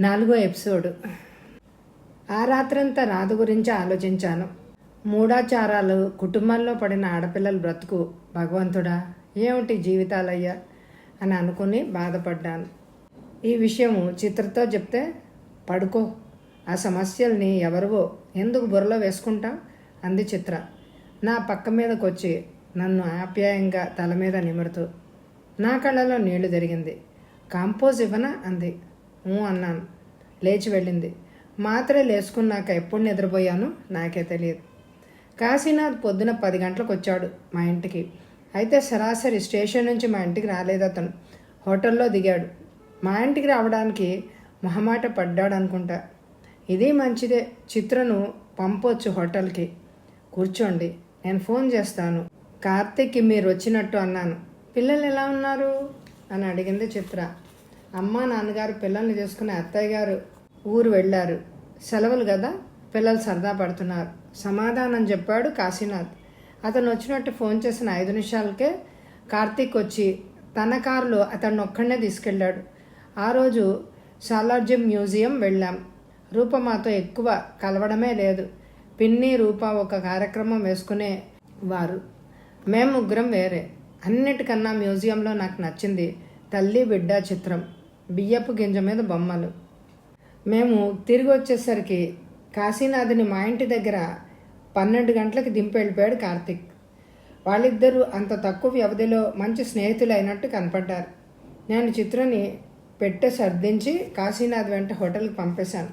4వ ఎపిసోడ్. ఆ రాత్రంతా రాధ గురించి ఆలోచించాను. మూఢాచారాలు, కుటుంబంలో పడిన ఆడపిల్లల బ్రతుకు, భగవంతుడా ఏమిటి జీవితాలయ్యా అని అనుకుని బాధపడ్డాను. ఈ విషయము చిత్రతో చెప్తే, పడుకో, ఆ సమస్యల్ని ఎవరివో ఎందుకు బుర్రలో వేసుకుంటాం అంది చిత్ర. నా పక్క మీదకి వచ్చి నన్ను ఆప్యాయంగా తల మీద నిమురుతూ నా కళ్ళలో నీళ్లు జరిగింది. కాంపోజ్ ఇవ్వనా అంది. అన్నాను. లేచి వెళ్ళింది. మాత్రలు వేసుకున్నాక ఎప్పుడు నిద్రపోయాను నాకే తెలియదు. కాశీనాథ్ పొద్దున 10 గంటలకు వచ్చాడు మా ఇంటికి. అయితే సరాసరి స్టేషన్ నుంచి మా ఇంటికి రాలేదు. అతను హోటల్లో దిగాడు. మా ఇంటికి రావడానికి మొహమాట పడ్డాడు అనుకుంటా. ఇది మంచిదే, చిత్రను పంపొచ్చు హోటల్కి. కూర్చోండి, నేను ఫోన్ చేస్తాను. కార్తీక్కి మీరు వచ్చినట్టు అన్నాను. పిల్లలు ఎలా ఉన్నారు అని అడిగింది చిత్ర. అమ్మ నాన్నగారు పిల్లల్ని చేసుకుని అత్తయ్య గారు ఊరు వెళ్ళారు. సెలవులు కదా, పిల్లలు సరదా పడుతున్నారు సమాధానం చెప్పాడు కాశీనాథ్. అతను వచ్చినట్టు ఫోన్ చేసిన 5 నిమిషాలకే కార్తీక్ వచ్చి తన కారులో అతన్ని ఒక్కడనే తీసుకెళ్ళాడు. ఆ రోజు సాలార్జంగ్ మ్యూజియం వెళ్ళాం. రూప మాతో ఎక్కువ కలవడమే లేదు. పిన్ని, రూప ఒక కార్యక్రమం వేసుకునేవారు. మేము ముగ్గురం వేరే. అన్నిటికన్నా మ్యూజియంలో నాకు నచ్చింది తల్లి బిడ్డ చిత్రం, బియ్యపు గింజ మీద బొమ్మలు. మేము తిరిగి వచ్చేసరికి కాశీనాథ్ని మా ఇంటి దగ్గర 12 గంటలకు దింపి వెళ్ళిపోయాడు కార్తీక్. వాళ్ళిద్దరూ అంత తక్కువ వ్యవధిలో మంచి స్నేహితులు అయినట్టు కనపడ్డారు. నేను చిత్రని పెట్టె సర్దించి కాశీనాథ్ వెంట హోటల్కి పంపేశాను.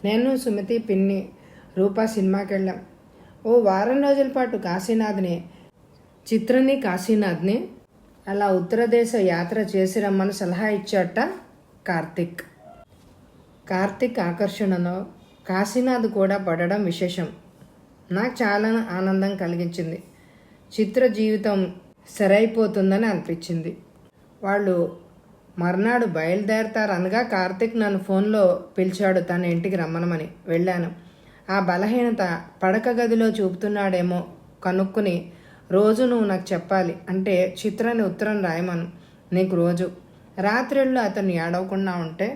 నేను, సుమతి, పిన్ని, రూపా సినిమాకి వెళ్ళాం. ఓ వారం రోజుల పాటు చిత్రని కాశీనాథ్ని అలా ఉత్తరదేశ యాత్ర చేసి రమ్మని సలహా ఇచ్చాట కార్తీక్. కార్తీక్ ఆకర్షణలో కాశీనాథ్ కూడా పడడం విశేషం. నాకు చాలా ఆనందం కలిగించింది. చిత్ర జీవితం సరైపోతుందని అనిపించింది. వాళ్ళు మర్నాడు బయలుదేరతారనగా కార్తీక్ నన్ను ఫోన్లో పిలిచాడు తన ఇంటికి రమ్మనమని. వెళ్ళాను. ఆ బలహీనత పడక గదిలో చూపుతున్నాడేమో కనుక్కుని, రోజు నువ్వు నాకు చెప్పాలి అంటే చిత్రాన్ని ఉత్తరం రాయమను. నీకు రోజు రాత్రిళ్ళు అతన్ని ఏడవకుండా ఉంటే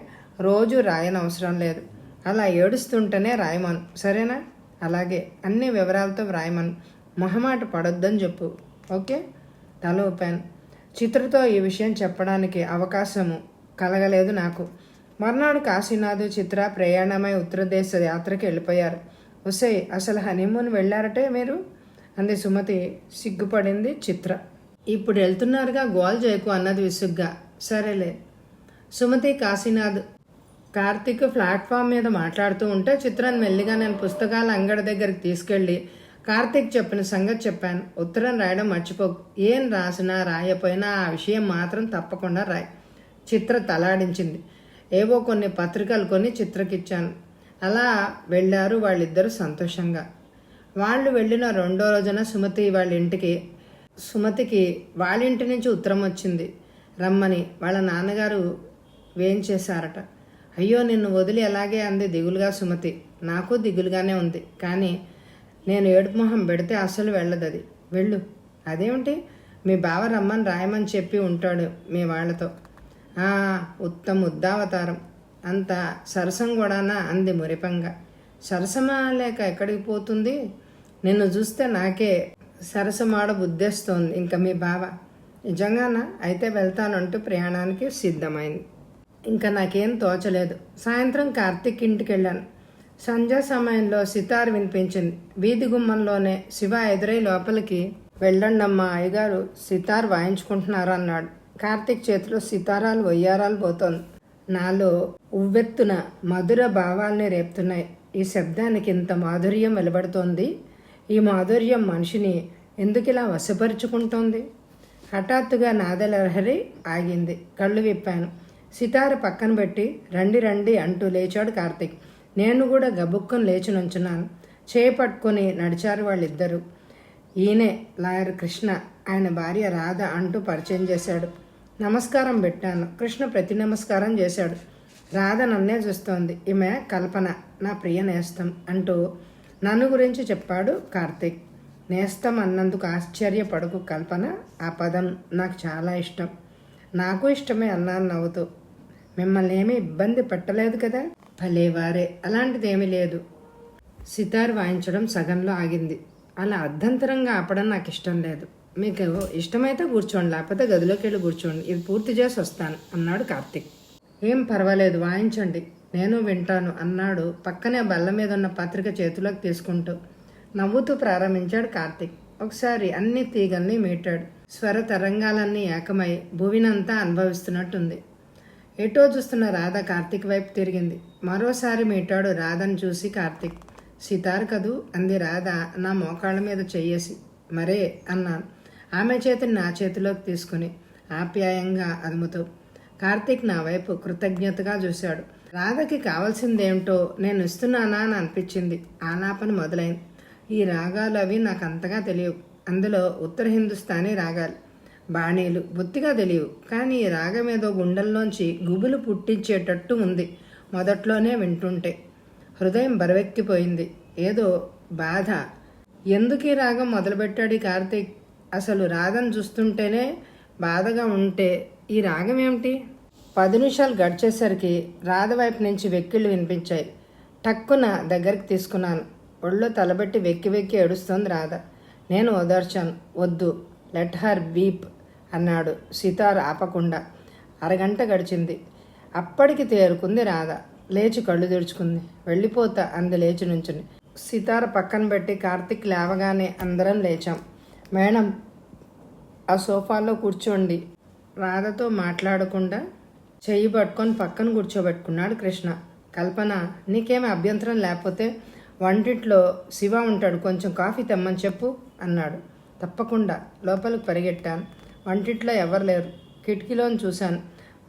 రోజు రాయనవసరం లేదు. అలా ఏడుస్తుంటేనే రాయమను, సరేనా? అలాగే, అన్ని వివరాలతో వ్రాయమను. మొహమాట పడొద్దని చెప్పు, ఓకే? తల ఊపాను. చిత్రతో ఈ విషయం చెప్పడానికి అవకాశము కలగలేదు నాకు. మర్నాడు కాశీనాథ్, చిత్ర ప్రయాణమై ఉత్తరదేశ యాత్రకి వెళ్ళిపోయారు. ఉసై, అసలు హనీమూన్ వెళ్ళారటే మీరు అంది సుమతి. సిగ్గుపడింది చిత్ర. ఇప్పుడు వెళ్తున్నారుగా, గోల్ చేయకు అన్నది విసుగ్గా. సరేలే. సుమతి, కాశీనాథ్, కార్తీక్ ప్లాట్ఫామ్ మీద మాట్లాడుతూ ఉంటే చిత్రాన్ని మెల్లిగా నేను పుస్తకాల అంగడి దగ్గరికి తీసుకెళ్ళి కార్తీక్ చెప్పిన సంగతి చెప్పాను. ఉత్తరం రాయడం మర్చిపోకు. ఏం రాసినా రాయపోయినా ఆ విషయం మాత్రం తప్పకుండా రాయి. చిత్ర తలాడించింది. ఏవో కొన్ని పత్రికలు కొని చిత్రకిచ్చాను. అలా వెళ్ళారు వాళ్ళిద్దరూ సంతోషంగా. వాళ్ళు వెళ్ళిన 2వ రోజున సుమతికి వాళ్ళ ఇంటి నుంచి ఉత్తరం వచ్చింది రమ్మని. వాళ్ళ నాన్నగారు వేయించేశారట. అయ్యో, నిన్ను వదిలి ఎలాగే అంది దిగులుగా సుమతి. నాకు దిగులుగానే ఉంది, కానీ నేను ఏడుపు మొహం పెడితే అసలు వెళ్ళదది. వెళ్ళు. అదేమిటి? మీ బావ రమ్మని రాయమని చెప్పి ఉంటాడు మీ వాళ్ళతో. ఉత్తమ ఉద్దావతారం, అంత సరసం కూడానా అంది మురిపంగా. సరసమా లేక ఎక్కడికి పోతుంది? నిన్ను చూస్తే నాకే సరసమాడ బుద్ధేస్తోంది. ఇంకా మీ బావ నిజంగానా? అయితే వెళ్తానంటూ ప్రయాణానికి సిద్ధమైంది. ఇంకా నాకేం తోచలేదు. సాయంత్రం కార్తీక్ ఇంటికి వెళ్ళాను. సంధ్యా సమయంలో సితార్ వినిపించింది. వీధి గుమ్మంలోనే శివ ఎదురై లోపలికి వెళ్ళండమ్మా, అయ్యగారు సితార్ వాయించుకుంటున్నారు అన్నాడు. కార్తీక్ చేతిలో సితారాలు వయ్యారాలు పోతోంది. నాలో ఉవ్వెత్తున మధుర భావాల్ని రేపుతున్నాయి. ఈ శబ్దానికి ఇంత మాధుర్యం వెలువడుతోంది. ఈ మాధుర్యం మనిషిని ఎందుకిలా వశపరుచుకుంటోంది? హఠాత్తుగా నాదలహరి ఆగింది. కళ్ళు విప్పాను. సితార పక్కన పెట్టి రండి రండి అంటూ లేచాడు కార్తీక్. నేను కూడా గబుక్కుని లేచి నుంచున్నాను. చేపట్టుకొని నడిచారు వాళ్ళిద్దరూ. ఈయనే లాయర్ కృష్ణ, ఆయన భార్య రాధ అంటూ పరిచయం చేశాడు. నమస్కారం పెట్టాను. కృష్ణ ప్రతి నమస్కారం చేశాడు. రాధ నన్నే చూస్తోంది. ఈమె కల్పన, నా ప్రియ నేస్తం అంటూ నన్ను గురించి చెప్పాడు కార్తీక్. నేస్తం అన్నందుకు ఆశ్చర్యపడకు కల్పన, ఆ పదం నాకు చాలా ఇష్టం. నాకు ఇష్టమే అన్నాను నవ్వుతూ. మిమ్మల్ని ఏమీ ఇబ్బంది పెట్టలేదు కదా? భలేవారే, అలాంటిదేమీ లేదు. సితార్ వాయించడం సగంలో ఆగింది. అలా అర్ధంతరంగా ఆపడం నాకు ఇష్టం లేదు. మీకు ఇష్టమైతే కూర్చోండి, లేకపోతే గదిలోకి వెళ్ళి కూర్చోండి, ఇది పూర్తి చేసి వస్తాను అన్నాడు కార్తీక్. ఏం పర్వాలేదు, వాయించండి, నేను వింటాను అన్నాడు పక్కనే బల్ల మీద ఉన్న పత్రిక చేతిలోకి తీసుకుంటూ. నవ్వుతూ ప్రారంభించాడు కార్తీక్. ఒకసారి అన్ని తీగల్ని మీటాడు. స్వర తరంగాలన్నీ ఏకమై భువినంతా అనుభవిస్తున్నట్టుంది. ఎటో చూస్తున్న రాధ కార్తీక్ వైపు తిరిగింది. మరోసారి మీటాడు రాధను చూసి కార్తీక్. సితార్ కదూ అంది రాధ నా మోకాళ్ళ మీద చెయ్యేసి. మరే అన్నాను ఆమె చేతిని నా చేతిలోకి తీసుకుని ఆప్యాయంగా అదుముతూ. కార్తీక్ నా వైపు కృతజ్ఞతగా చూశాడు. రాధకి కావాల్సిందేమిటో నేను ఇస్తున్నానా అని అనిపించింది. ఆలాపన మొదలైంది. ఈ రాగాలు అవి నాకు అంతగా తెలియవు. అందులో ఉత్తర హిందుస్థానీ రాగాలు, బాణీలు బొత్తిగా తెలియవు. కానీ ఈ రాగం ఏదో గుండెల్లోంచి గుబులు పుట్టించేటట్టు ఉంది. మొదట్లోనే వింటుంటే హృదయం బరువెక్కిపోయింది. ఏదో బాధ. ఎందుకు ఈ రాగం మొదలుపెట్టాడు ఈ కార్తీక్? అసలు రాధను చూస్తుంటేనే బాధగా ఉంటే ఈ రాగం ఏమిటి? 10 నిమిషాలు గడిచేసరికి రాధ వైపు నుంచి వెక్కిళ్ళు వినిపించాయి. టక్కున దగ్గరికి తీసుకున్నాను. ఒళ్ళో తలబెట్టి వెక్కి వెక్కి ఏడుస్తోంది రాధ. నేను ఓదార్చాను. వద్దు, లెట్ హర్ వీప్ అన్నాడు సితార్ ఆపకుండా. అరగంట గడిచింది. అప్పటికి తేరుకుంది రాధ. లేచి కళ్ళు తెరుచుకుంది. వెళ్ళిపోతా అంది లేచి నుంచుని. సితార పక్కన పెట్టి కార్తీక్ లేవగానే అందరం లేచాం. మేడం ఆ సోఫాలో కూర్చోండి. రాధతో మాట్లాడకుండా చెయ్యి పట్టుకొని పక్కన కూర్చోబెట్టుకున్నాడు కృష్ణ. కల్పన, నీకేమీ అభ్యంతరం లేకపోతే వంటింట్లో శివ ఉంటాడు, కొంచెం కాఫీ తెమ్మని చెప్పు అన్నాడు. తప్పకుండా. లోపలికి పరిగెట్టాను. వంటింట్లో ఎవరు లేరు. కిటికీలోని చూశాను.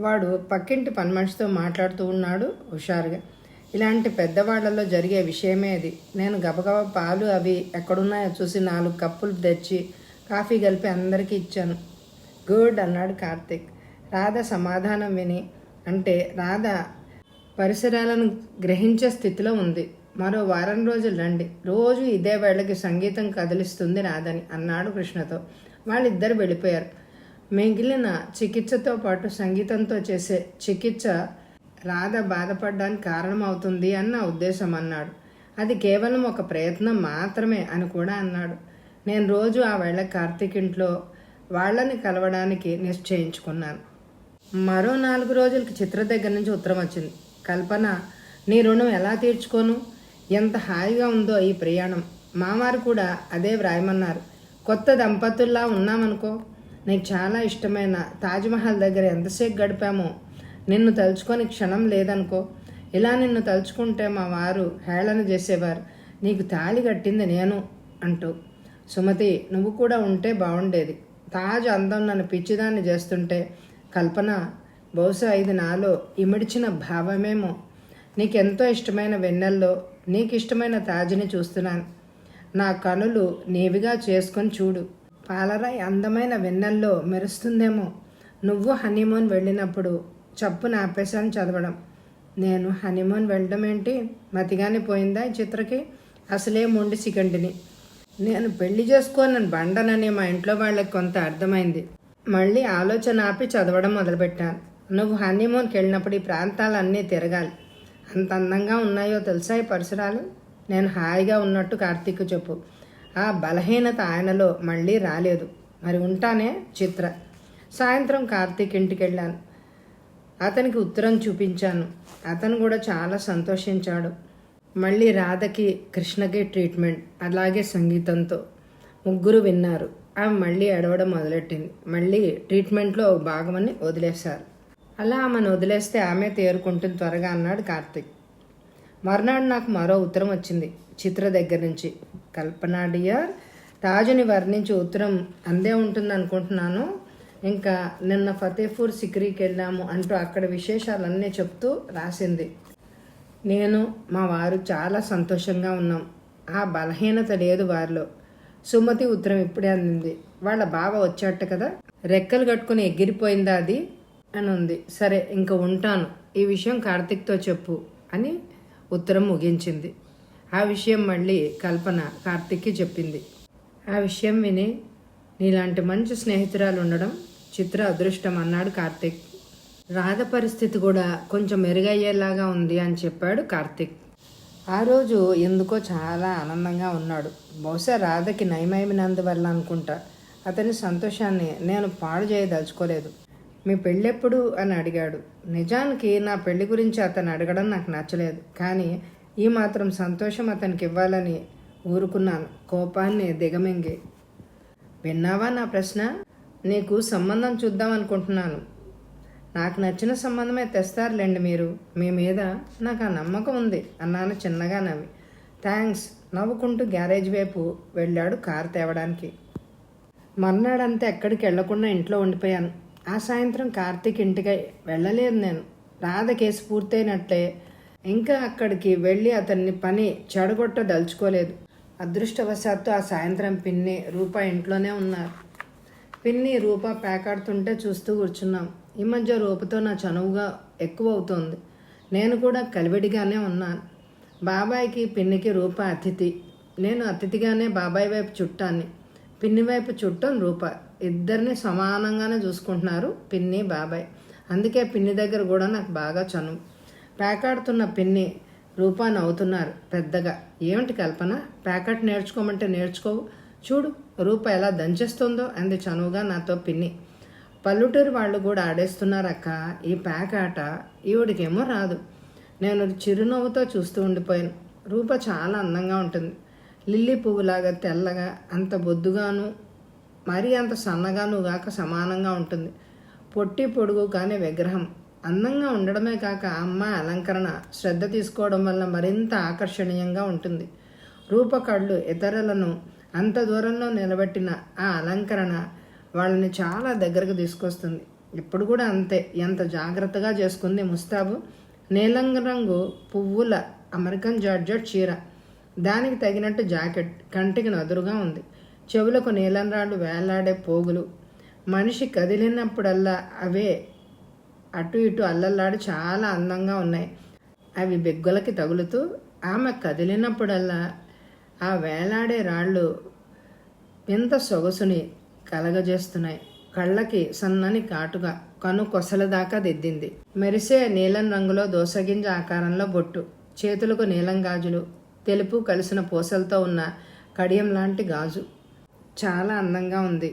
వాడు పక్కింటి పని మనిషితో మాట్లాడుతూ ఉన్నాడు హుషారుగా. ఇలాంటి పెద్దవాళ్లలో జరిగే విషయమే ఇది. నేను గబగబా పాలు అవి ఎక్కడున్నాయో చూసి 4 కప్పులు తెచ్చి కాఫీ కలిపి అందరికీ ఇచ్చాను. గుడ్ అన్నాడు కార్తీక్. రాధ సమాధానం విని, అంటే రాధ పరిసరాలను గ్రహించే స్థితిలో ఉంది. మరో వారం రోజులు రండి, రోజు ఇదే వేళకి సంగీతం కదిలిస్తుంది రాధని అన్నాడు కృష్ణతో. వాళ్ళిద్దరు వెళ్ళిపోయారు. మిగిలిన చికిత్సతో పాటు సంగీతంతో చేసే చికిత్స రాధ బాధపడడానికి కారణమవుతుంది అన్న ఉద్దేశం అన్నాడు. అది కేవలం ఒక ప్రయత్నం మాత్రమే అని కూడా అన్నాడు. నేను రోజు ఆ వేళ కార్తీక్ ఇంట్లో వాళ్ళని కలవడానికి నిశ్చయించుకున్నాను. మరో 4 రోజులకి చిత్ర దగ్గర నుంచి ఉత్తరం వచ్చింది. కల్పన, నీ రుణం ఎలా తీర్చుకోను? ఎంత హాయిగా ఉందో ఈ ప్రయాణం. మామారు కూడా అదే వ్రాయమన్నారు. కొత్త దంపతుల్లా ఉన్నామనుకో. నీకు చాలా ఇష్టమైన తాజ్మహల్ దగ్గర ఎంతసేపు గడిపామో. నిన్ను తలుచుకొని క్షణం లేదనుకో. ఇలా నిన్ను తలుచుకుంటే మా వారు హేళన చేసేవారు. నీకు తాళి కట్టింది నేను అంటూ. సుమతి, నువ్వు కూడా ఉంటే బాగుండేది. తాజ్ అందం నన్ను పిచ్చిదాన్ని చేస్తుంటే కల్పన, బహుశా ఇది నాలో ఇమిడిచిన భావమేమో. నీకెంతో ఇష్టమైన వెన్నెల్లో నీకు ఇష్టమైన తాజ్ని చూస్తున్నాను. నా కనులు నీవిగా చేసుకొని చూడు. పాలరాయి అందమైన వెన్నెల్లో మెరుస్తుందేమో. నువ్వు హనీమూన్ వెళ్ళినప్పుడు చప్పున ఆపేశాను చదవడం. నేను హనీమూన్ వెళ్ళడం ఏంటి? మతిగానే పోయిందా ఈ చిత్రకి? అసలే మొండి సికండిని. నేను పెళ్లి చేసుకోనని బండనని మా ఇంట్లో వాళ్ళకి కొంత అర్థమైంది. మళ్ళీ ఆలోచన ఆపి చదవడం మొదలుపెట్టాను. నువ్వు హనీమూన్కి వెళ్ళినప్పుడు ఈ ప్రాంతాలన్నీ తిరగాలి. అంత అందంగా ఉన్నాయో తెలుసా ఈ పరిసరాలు? నేను హాయిగా ఉన్నట్టు కార్తీక్ చెప్పు. ఆ బలహీనత ఆయనలో మళ్ళీ రాలేదు. మరి ఉంటానే చిత్ర. సాయంత్రం కార్తీక్ ఇంటికి వెళ్ళాను. అతనికి ఉత్తరం చూపించాను. అతను కూడా చాలా సంతోషించాడు. మళ్ళీ రాధకి కృష్ణకి ట్రీట్మెంట్, అలాగే సంగీతంతో. ముగ్గురు విన్నారు. ఆమె మళ్ళీ ఏడవడం మొదలెట్టింది. మళ్ళీ ట్రీట్మెంట్లో ఒక భాగమని వదిలేశారు. అలా ఆమెను వదిలేస్తే ఆమె తేరుకుంటుంది త్వరగా అన్నాడు కార్తీక్. మర్నాడు నాకు మరో ఉత్తరం వచ్చింది చిత్ర దగ్గర నుంచి. కల్పన డియర్, తాజుని వర్ణించి ఉత్తరం అందే ఉంటుంది అనుకుంటున్నాను. ఇంకా నిన్న ఫతేపూర్ సిక్రీకి వెళ్ళాము అంటూ అక్కడ విశేషాలన్నీ చెప్తూ రాసింది. నేను మా వారు చాలా సంతోషంగా ఉన్నాం. ఆ బలహీనత లేదు వారిలో. సుమతి ఉత్తరం ఇప్పుడే అందింది. వాళ్ళ బావ వచ్చాట కదా, రెక్కలు కట్టుకుని ఎగిరిపోయిందా అది అని ఉంది. సరే ఇంక ఉంటాను, ఈ విషయం కార్తీక్తో చెప్పు అని ఉత్తరం ముగించింది. ఆ విషయం మళ్ళీ కల్పన కార్తీక్కి చెప్పింది. ఆ విషయం విని, నీలాంటి మంచి స్నేహితురాలు ఉండడం చిత్ర అదృష్టం అన్నాడు కార్తీక్. రాధ పరిస్థితి కూడా కొంచెం మెరుగయ్యేలాగా ఉంది అని చెప్పాడు కార్తీక్. ఆ రోజు ఎందుకో చాలా ఆనందంగా ఉన్నాడు. బహుశా రాధకి నయమైనందువల్ల అనుకుంటా. అతని సంతోషాన్ని నేను పాడు చేయదలుచుకోలేదు. మీ పెళ్ళెప్పుడు అని అడిగాడు. నిజానికి నా పెళ్లి గురించి అతను అడగడం నాకు నచ్చలేదు, కానీ ఈ మాత్రం సంతోషం అతనికి ఇవ్వాలని ఊరుకున్నాను, కోపాన్ని దిగమింగి. విన్నావా నా ప్రశ్న? నీకు సంబంధం చూద్దాం అనుకుంటున్నాను. నాకు నచ్చిన సంబంధమే తెస్తారులేండి మీరు. మీ మీద నాకు ఆ నమ్మకం ఉంది అన్నాను చిన్నగా నవ్వి. థ్యాంక్స్ నవ్వుకుంటూ గ్యారేజ్ వైపు వెళ్ళాడు కారు తేవడానికి. మర్నాడంతా ఎక్కడికి వెళ్లకుండా ఇంట్లో ఉండిపోయాను. ఆ సాయంత్రం కార్తీక్ ఇంటికి వెళ్ళలేదు నేను. రాధ కేసు పూర్తయినట్లే ఇంకా అక్కడికి వెళ్ళి అతన్ని పని చెడగొట్టదలుచుకోలేదు. అదృష్టవశాత్తు ఆ సాయంత్రం పిన్ని రూప ఇంట్లోనే ఉన్నారు. పిన్ని రూప పేకాడుతుంటే చూస్తూ కూర్చున్నాం. ఈ మధ్య రూపతో నా చనువుగా ఎక్కువ అవుతోంది. నేను కూడా కలివిడిగానే ఉన్నాను. బాబాయ్కి పిన్నికి రూప అతిథి. నేను అతిథిగానే బాబాయ్ వైపు చుట్టాన్ని, పిన్ని వైపు చుట్టం రూప. ఇద్దరిని సమానంగానే చూసుకుంటున్నారు పిన్ని బాబాయ్. అందుకే పిన్ని దగ్గర కూడా నాకు బాగా చనువు. పేకాడుతున్న పిన్ని రూప నవ్వుతున్నారు పెద్దగా. ఏమిటి కల్పన, పేకాట నేర్చుకోమంటే నేర్చుకోవు, చూడు రూప ఎలా దంచేస్తుందో అంది చనువుగా నాతో పిన్ని. పల్లెటూరు వాళ్ళు కూడా ఆడేస్తున్నారక్క ఈ పేకాట, ఈవిడికేమో రాదు. నేను చిరునవ్వుతో చూస్తూ ఉండిపోయాను. రూప చాలా అందంగా ఉంటుంది. లిల్లీ పువ్వులాగా తెల్లగా, అంత బొద్దుగాను మరీ అంత సన్నగాను గాక సమానంగా ఉంటుంది. పొట్టి పొడుగు కానీ విగ్రహం. అందంగా ఉండడమే కాక అమ్మాయి అలంకరణ శ్రద్ధ తీసుకోవడం వల్ల మరింత ఆకర్షణీయంగా ఉంటుంది. రూప కళ్ళు ఇతరులను అంత దూరంలో నిలబెట్టిన ఆ అలంకరణ వాళ్ళని చాలా దగ్గరకు తీసుకొస్తుంది. ఇప్పుడు కూడా అంతే, ఎంత జాగ్రత్తగా చేసుకుంది ముస్తాబు. నీలం రంగు పువ్వుల అమెరికన్ జార్జెట్ చీర, దానికి తగినట్టు జాకెట్ కంటికి నదురుగా ఉంది. చెవులకు నీలం రాళ్ళు వేలాడే పోగులు. మనిషి కదిలినప్పుడల్లా అవే అటు ఇటు అల్లల్లాడి చాలా అందంగా ఉన్నాయి. అవి బెగ్గులకి తగులుతూ ఆమె కదిలినప్పుడల్లా ఆ వేలాడే రాళ్ళు ఎంత సొగసుని కలగజేస్తున్నాయి. కళ్ళకి సన్నని కాటుగా కను కొసల దాకా దిద్దింది. మెరిసే నీలం రంగులో దోసగింజ ఆకారంలో బొట్టు, చేతులకు నీలం గాజులు, తెలుపు కలిసిన పూసలతో ఉన్న కడియం లాంటి గాజు. చాలా అందంగా ఉంది.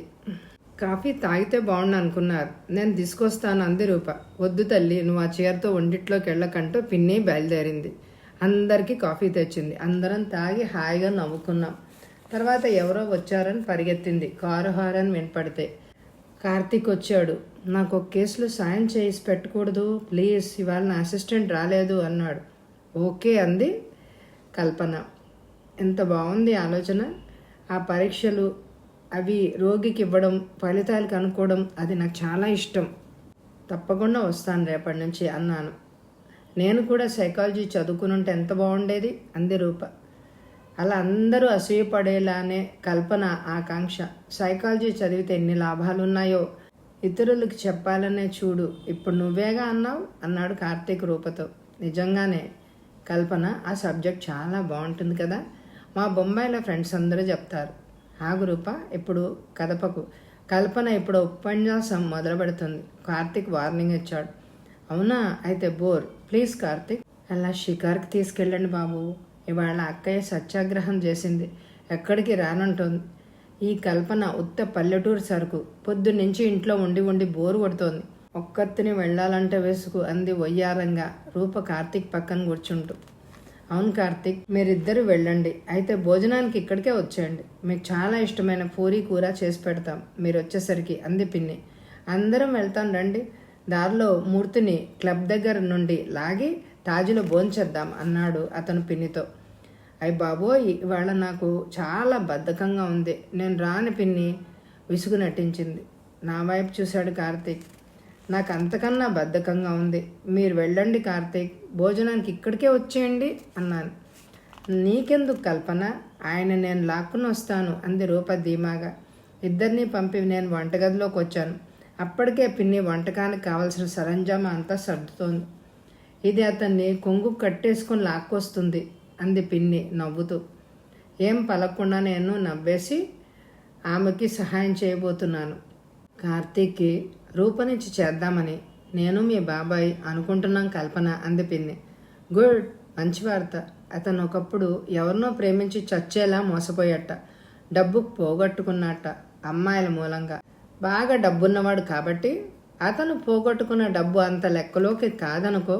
కాఫీ తాగితే బాగుండు అనుకున్నారు, నేను తీసుకొస్తాను అంది రూప. వద్దు తల్లి, నువ్వు ఆ చీరతో వంటిట్లోకి వెళ్ళకంటూ పిన్ని బయలుదేరింది. అందరికీ కాఫీ తెచ్చింది. అందరం తాగి హాయిగా నవ్వుకున్నాం. తర్వాత ఎవరో వచ్చారని పరిగెత్తింది కారు హారన్ వినపడితే. కార్తీక్ వచ్చాడు. నాకు ఒక కేసులో సాయం చేసి పెట్టకూడదు ప్లీజ్, ఇవాళ నా అసిస్టెంట్ రాలేదు అన్నాడు. ఓకే అంది కల్పన. ఎంత బాగుంది ఆలోచన. ఆ పరీక్షలు అవి రోగికి ఇవ్వడం, ఫలితాలు కనుక్కోవడం, అది నాకు చాలా ఇష్టం. తప్పకుండా వస్తాను రేపటి నుంచి అన్నాను. నేను కూడా సైకాలజీ చదువుకునుంటే ఎంత బాగుండేది అంది రూప. అలా అందరూ అసూయపడేలానే కల్పన ఆకాంక్ష. సైకాలజీ చదివితే ఎన్ని లాభాలున్నాయో ఇతరులకు చెప్పాలనే చూడు, ఇప్పుడు నువ్వేగా అన్నావు అన్నాడు కార్తీక్ రూపతో. నిజంగానే కల్పన, ఆ సబ్జెక్ట్ చాలా బాగుంటుంది కదా, మా బొంబాయిలో ఫ్రెండ్స్ అందరూ చెప్తారు. ఆగు రూప, ఇప్పుడు కదపకు. కల్పన ఇప్పుడు ఉపన్యాసం మొదలు పెడుతుంది. కార్తీక్ వార్నింగ్ ఇచ్చాడు. అవునా, అయితే బోర్. ప్లీజ్ కార్తీక్, అలా షికార్కి తీసుకెళ్ళండి బాబు. ఇవాళ అక్కయ్య సత్యాగ్రహం చేసింది, ఎక్కడికి రానంటోంది. ఈ కల్పన ఉత్త పల్లెటూరు సరుకు. పొద్దున్నుంచి ఇంట్లో ఉండి ఉండి బోరు కొడుతోంది. ఒక్కత్తిని వెళ్ళాలంటే వేసుకు అంది వయ్యారంగా రూప కార్తీక్ పక్కన కూర్చుంటూ. అవును కార్తీక్, మీరిద్దరు వెళ్ళండి. అయితే భోజనానికి ఇక్కడికే వచ్చేయండి. మీకు చాలా ఇష్టమైన పూరీ కూర చేసి పెడతాం మీరు వచ్చేసరికి అంది పిన్ని. అందరం వెళ్తాం రండి. దారిలో మూర్తిని క్లబ్ దగ్గర నుండి లాగి తాజులో భోంచేద్దాం అన్నాడు అతను పిన్నితో. అయ్య బాబోయ్, ఇవాళ నాకు చాలా బద్ధకంగా ఉంది, నేను రాని పిన్ని విసుగు నటించింది. నా వైపు చూశాడు కార్తీక్. నాకు అంతకన్నా బద్ధకంగా ఉంది, మీరు వెళ్ళండి కార్తీక్, భోజనానికి ఇక్కడికే వచ్చేయండి అన్నాను. నీకెందుకు కల్పన, ఆయన నేను లాక్కుని వస్తాను అంది రూప ధీమాగా. ఇద్దరినీ పంపి నేను వంటగదిలోకి వచ్చాను. అప్పటికే పిన్ని వంటకానికి కావలసిన సరంజామా అంతా సర్దుతోంది. ఇది అతన్ని కొంగు కట్టేసుకొని లాక్కొస్తుంది అంది పిన్ని నవ్వుతూ. ఏం పలకకుండా నేను నవ్వేసి ఆమెకి సహాయం చేయబోతున్నాను. కార్తీక్కి రూపనిచ్చి చేద్దామని నేను మీ బాబాయ్ అనుకుంటున్నాం కల్పన అంది పిన్ని. గుడ్, మంచి వార్త. అతను ఒకప్పుడు ఎవరినో ప్రేమించి చచ్చేలా మోసపోయట. డబ్బు పోగొట్టుకున్నట్ట అమ్మాయిల మూలంగా. బాగా డబ్బున్నవాడు కాబట్టి అతను పోగొట్టుకున్న డబ్బు అంత లెక్కలోకి కాదనుకో.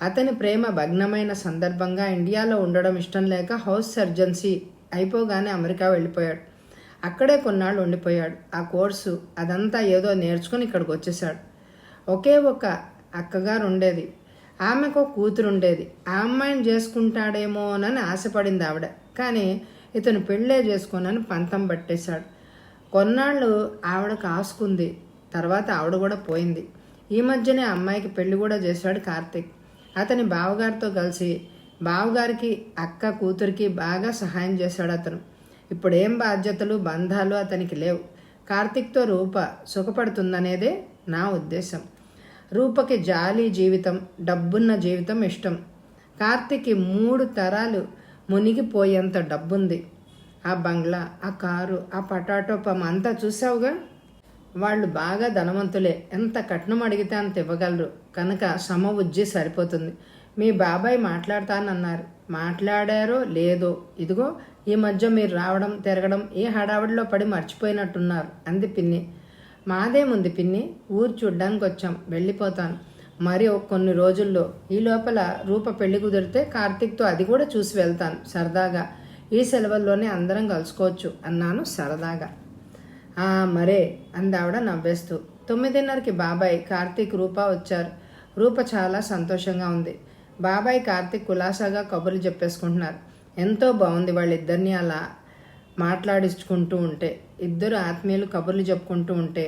అతని ప్రేమ భగ్నమైన సందర్భంగా ఇండియాలో ఉండడం ఇష్టం లేక హౌస్ సర్జన్సీ అయిపోగానే అమెరికా వెళ్ళిపోయాడు. అక్కడే కొన్నాళ్ళు ఉండిపోయాడు. ఆ కోర్సు అదంతా ఏదో నేర్చుకుని ఇక్కడికి వచ్చేసాడు. ఒకే ఒక అక్కగారు ఉండేది. ఆమెకు కూతురు ఉండేది. ఆ అమ్మాయిని చేసుకుంటాడేమోనని ఆశపడింది ఆవిడ. కానీ ఇతను పెళ్ళే చేసుకోనని పంతం పట్టేశాడు. కొన్నాళ్ళు ఆవిడ కాసుకుంది. తర్వాత ఆవిడ కూడా పోయింది. ఈ మధ్యనే అమ్మాయికి పెళ్లి కూడా చేశాడు కార్తీక్. అతని బావగారితో కలిసి బావగారికి అక్క కూతురికి బాగా సహాయం చేశాడు అతను. ఇప్పుడేం బాధ్యతలు బంధాలు అతనికి లేవు. కార్తీక్తో రూప సుఖపడుతుందనేదే నా ఉద్దేశం. రూపకి జాలీ జీవితం, డబ్బున్న జీవితం ఇష్టం. కార్తీక్కి 3 తరాలు మునిగిపోయేంత డబ్బుంది. ఆ బంగ్లా, ఆ కారు, ఆ పటాటో పమ్ అంతా చూసావుగా. వాళ్ళు బాగా ధనవంతులే. ఎంత కట్నం అడిగితే అంత ఇవ్వగలరు కనుక సమవుజ్జి సరిపోతుంది. మీ బాబాయ్ మాట్లాడతానన్నారు. మాట్లాడారో లేదో ఇదిగో ఈ మధ్య మీరు రావడం తిరగడం ఏ హడావిడిలో పడి మర్చిపోయినట్టున్నారు అంది పిన్ని. మాదేముంది పిన్ని, ఊరు చూడ్డానికి వచ్చాం, వెళ్ళిపోతాను మరి కొన్ని రోజుల్లో. ఈ లోపల రూప పెళ్లి కుదిరితే కార్తీక్తో అది కూడా చూసి వెళ్తాను సరదాగా. ఈ సెలవుల్లోనే అందరం కలుసుకోవచ్చు అన్నాను సరదాగా. మరే అందావిడ నవ్వేస్తూ. 9:30కి బాబాయ్ కార్తీక్ రూప వచ్చారు. రూప చాలా సంతోషంగా ఉంది. బాబాయ్ కార్తీక్ కులాసాగా కబుర్లు చెప్పేసుకుంటున్నారు. ఎంతో బాగుంది వాళ్ళిద్దరినీ అలా మాట్లాడించుకుంటూ ఉంటే. ఇద్దరు ఆత్మీయులు కబుర్లు చెప్పుకుంటూ ఉంటే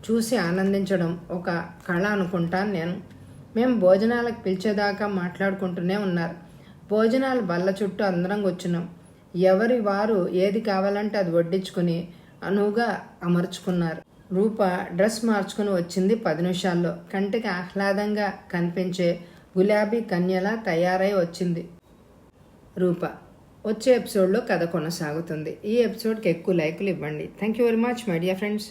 చూసి ఆనందించడం ఒక కళ అనుకుంటాను నేను. మేము భోజనాలకు పిలిచేదాకా మాట్లాడుకుంటూనే ఉన్నారు. భోజనాలు బల్ల చుట్టూ అందరం కూర్చున్నాం. ఎవరి వారు ఏది కావాలంటే అది వడ్డించుకుని అనువుగా అమర్చుకున్నారు. రూప డ్రెస్ మార్చుకుని వచ్చింది 10 నిమిషాల్లో. కంటికి ఆహ్లాదంగా కనిపించే గులాబీ కన్యలా తయారై వచ్చింది రూప. వచ్చే ఎపిసోడ్లో కథ కొనసాగుతుంది. ఈ ఎపిసోడ్కి ఎక్కువ లైకులు ఇవ్వండి. Thank you very much my dear friends.